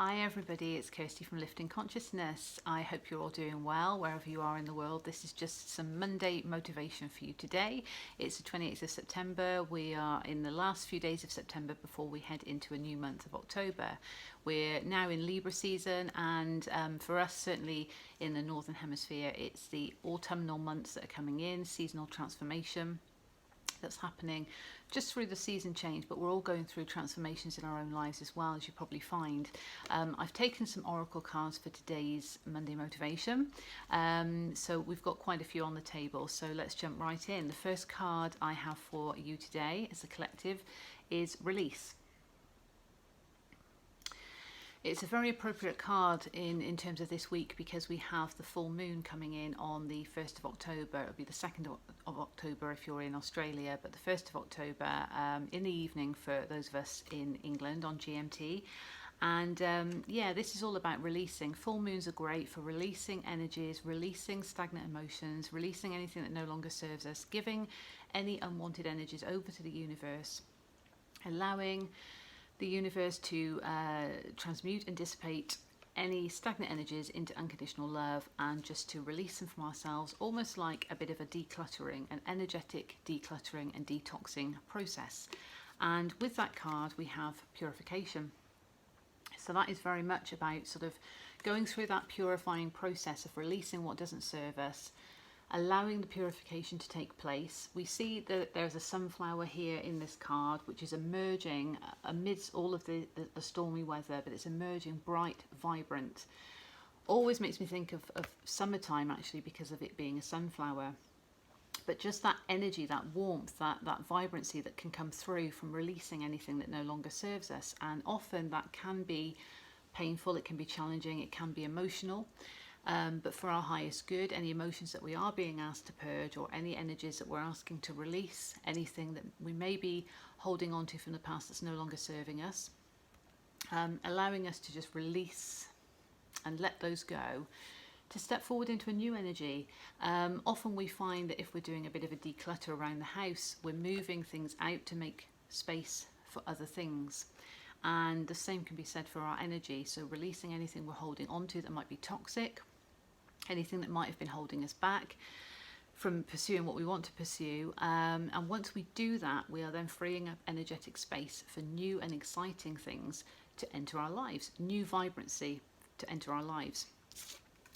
Hi everybody, it's Kirsty from Lifting Consciousness. I hope you're all doing well wherever you are in the world. This is just some Monday motivation for you today. It's the 28th of September. We are in the last few days of September before we head into a new month of October. We're now in Libra season, and for us, certainly in the Northern Hemisphere, it's the autumnal months that are coming in, seasonal transformation that's happening just through the season change, but we're all going through transformations in our own lives as well, as you probably find. I've taken some oracle cards for today's Monday motivation, so we've got quite a few on the table, so let's jump right in. The first card I have for you today as a collective is release. It's a very appropriate card in terms of this week, because we have the full moon coming in on the 1st of October. It'll be the 2nd of October if you're in Australia, but the 1st of October in the evening for those of us in England on GMT. And yeah, this is all about releasing. Full moons are great for releasing energies, releasing stagnant emotions, releasing anything that no longer serves us, giving any unwanted energies over to the universe, allowing the universe to transmute and dissipate any stagnant energies into unconditional love, and just to release them from ourselves, almost like a bit of a decluttering, an energetic decluttering and detoxing process. And with that card we have purification. So that is very much about sort of going through that purifying process of releasing what doesn't serve us, allowing the purification to take place. We see that there's a sunflower here in this card, which is emerging amidst all of the stormy weather, but it's emerging bright, vibrant. Always makes me think of summertime, actually, because of it being a sunflower. But just that energy, that warmth, that vibrancy that can come through from releasing anything that no longer serves us. And often that can be painful, it can be challenging, it can be emotional. But for our highest good, any emotions that we are being asked to purge, or any energies that we're asking to release, anything that we may be holding on to from the past that's no longer serving us, allowing us to just release and let those go, to step forward into a new energy. Often we find that if we're doing a bit of a declutter around the house, we're moving things out to make space for other things. And the same can be said for our energy. So releasing anything we're holding onto that might be toxic, anything that might have been holding us back from pursuing what we want to pursue. And once we do that, we are then freeing up energetic space for new and exciting things to enter our lives, new vibrancy to enter our lives.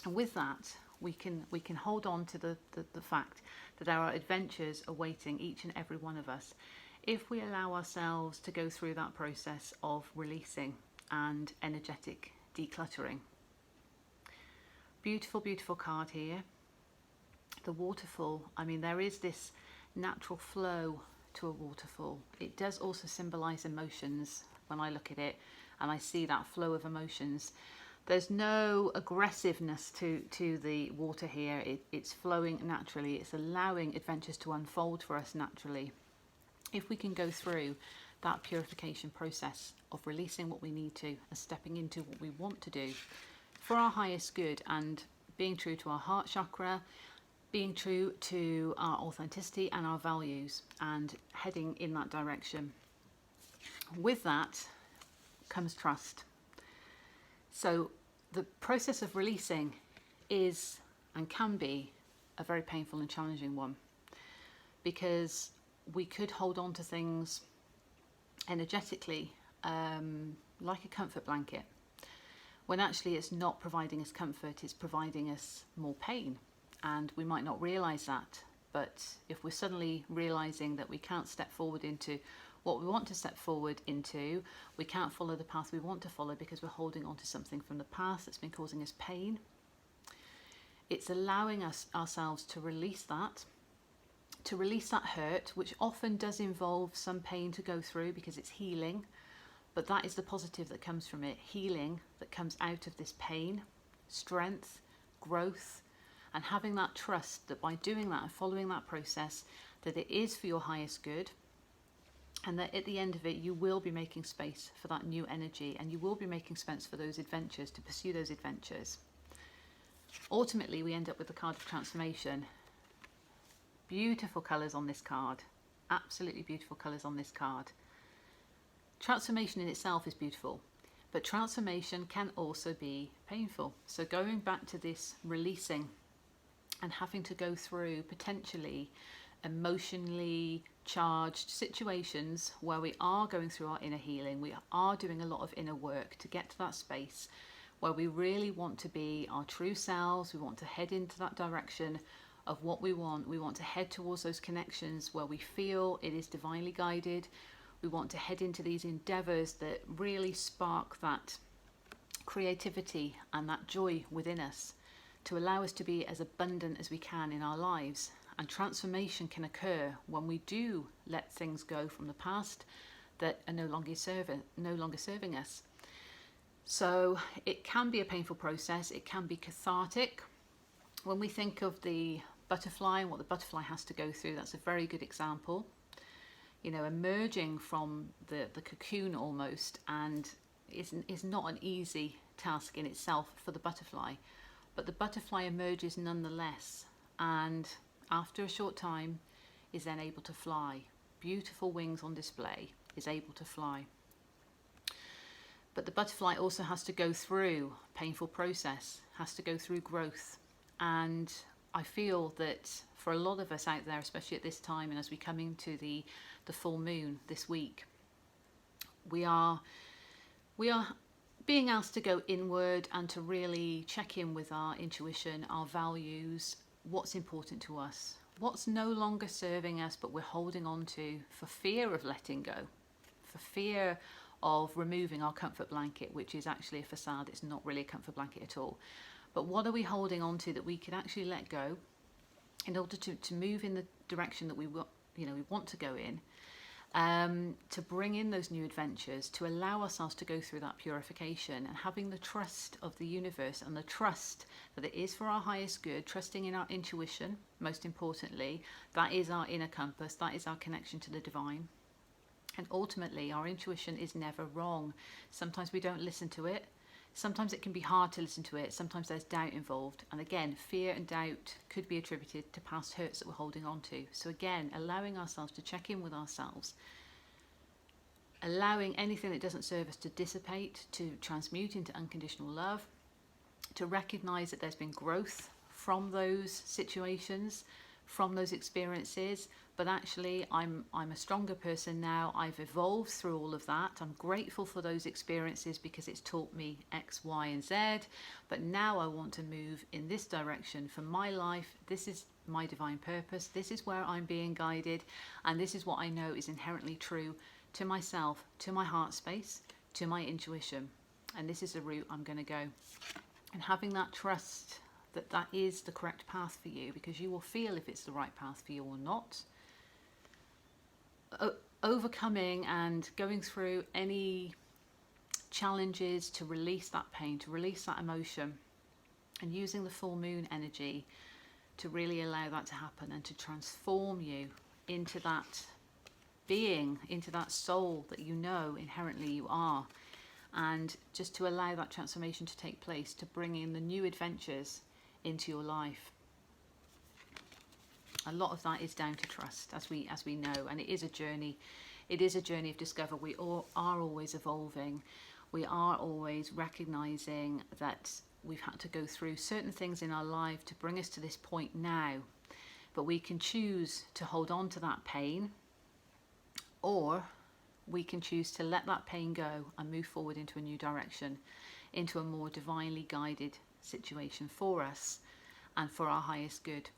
And with that, we can hold on to the fact that there are adventures awaiting each and every one of us, if we allow ourselves to go through that process of releasing and energetic decluttering. Beautiful, beautiful card here. The waterfall. I mean, there is this natural flow to a waterfall. It does also symbolize emotions when I look at it, and I see that flow of emotions. There's no aggressiveness to the water here. It's flowing naturally. It's allowing adventures to unfold for us naturally. If we can go through that purification process of releasing what we need to and stepping into what we want to do for our highest good, and being true to our heart chakra, being true to our authenticity and our values, and heading in that direction. With that comes trust. So the process of releasing is and can be a very painful and challenging one, because we could hold on to things energetically like a comfort blanket, when actually it's not providing us comfort, it's providing us more pain. And we might not realize that, but if we're suddenly realizing that we can't step forward into what we want to step forward into, we can't follow the path we want to follow because we're holding on to something from the past that's been causing us pain, it's allowing us ourselves to release that, to release that hurt, which often does involve some pain to go through because it's healing. But that is the positive that comes from it, healing that comes out of this pain, strength, growth, and having that trust that by doing that and following that process, that it is for your highest good, and that at the end of it you will be making space for that new energy, and you will be making space for those adventures, to pursue those adventures. Ultimately, we end up with the card of transformation. Beautiful colours on this card, absolutely beautiful colours on this card. Transformation in itself is beautiful, But transformation can also be painful. So going back to this releasing and having to go through potentially emotionally charged situations where we are going through our inner healing, we are doing a lot of inner work to get to that space where we really want to be our true selves. We want to head into that direction of what we want. We want to head towards those connections where we feel it is divinely guided. We want to head into these endeavors that really spark that creativity and that joy within us to allow us to be as abundant as we can in our lives. And transformation can occur when we do let things go from the past that are no longer serving us. So it can be a painful process. It can be cathartic. When we think of the butterfly and what the butterfly has to go through, that's a very good example. You know, emerging from the cocoon almost, and is not an easy task in itself for the butterfly, but the butterfly emerges nonetheless, and after a short time is then able to fly. Beautiful wings on display, is able to fly. But the butterfly also has to go through a painful process, has to go through growth. And I feel that for a lot of us out there, especially at this time and as we come into the full moon this week, we are being asked to go inward and to really check in with our intuition, our values, what's important to us, what's no longer serving us but we're holding on to for fear of letting go, for fear of removing our comfort blanket, which is actually a facade. It's not really a comfort blanket at all. But what are we holding on to that we can actually let go in order to move in the direction that we want to go in, to bring in those new adventures, to allow ourselves to go through that purification, and having the trust of the universe and the trust that it is for our highest good, trusting in our intuition, most importantly. That is our inner compass, that is our connection to the divine. And ultimately, our intuition is never wrong. Sometimes we don't listen to it. Sometimes it can be hard to listen to it. Sometimes there's doubt involved. And again, fear and doubt could be attributed to past hurts that we're holding on to. So again, allowing ourselves to check in with ourselves, allowing anything that doesn't serve us to dissipate, to transmute into unconditional love, to recognize that there's been growth from those situations, from those experiences, but actually I'm a stronger person now. I've evolved through all of that. I'm grateful for those experiences because it's taught me X, Y, and Z, but now I want to move in this direction for my life. This is my divine purpose. This is where I'm being guided, and this is what I know is inherently true to myself, to my heart space, to my intuition, and this is the route I'm going to go. And having that trust that that is the correct path for you, because you will feel if it's the right path for you or not. Overcoming and going through any challenges to release that pain, to release that emotion, and using the full moon energy to really allow that to happen and to transform you into that being, into that soul that you know inherently you are, and just to allow that transformation to take place, to bring in the new adventures into your life. A lot of that is down to trust, as we know, and it is a journey. It is a journey of discovery. We all are always evolving. We are always recognizing that we've had to go through certain things in our life to bring us to this point now. But we can choose to hold on to that pain, or we can choose to let that pain go and move forward into a new direction, into a more divinely guided situation for us and for our highest good.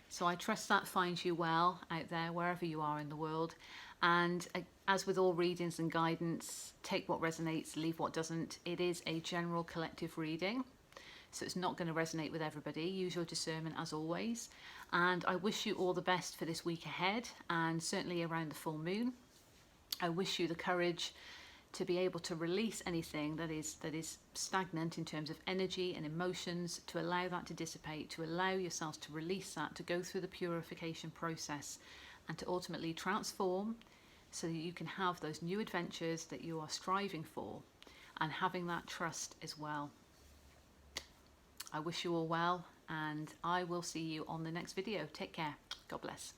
So I trust that finds you well out there, wherever you are in the world. And as with all readings and guidance, take what resonates, leave what doesn't. It is a general collective reading, so it's not going to resonate with everybody. Use your discernment as always. And I wish you all the best for this week ahead, and certainly around the full moon. I wish you the courage to be able to release anything that is stagnant in terms of energy and emotions, to allow that to dissipate, to allow yourselves to release that, to go through the purification process, and to ultimately transform so that you can have those new adventures that you are striving for, and having that trust as well. I wish you all well, and I will see you on the next video. Take care. God bless.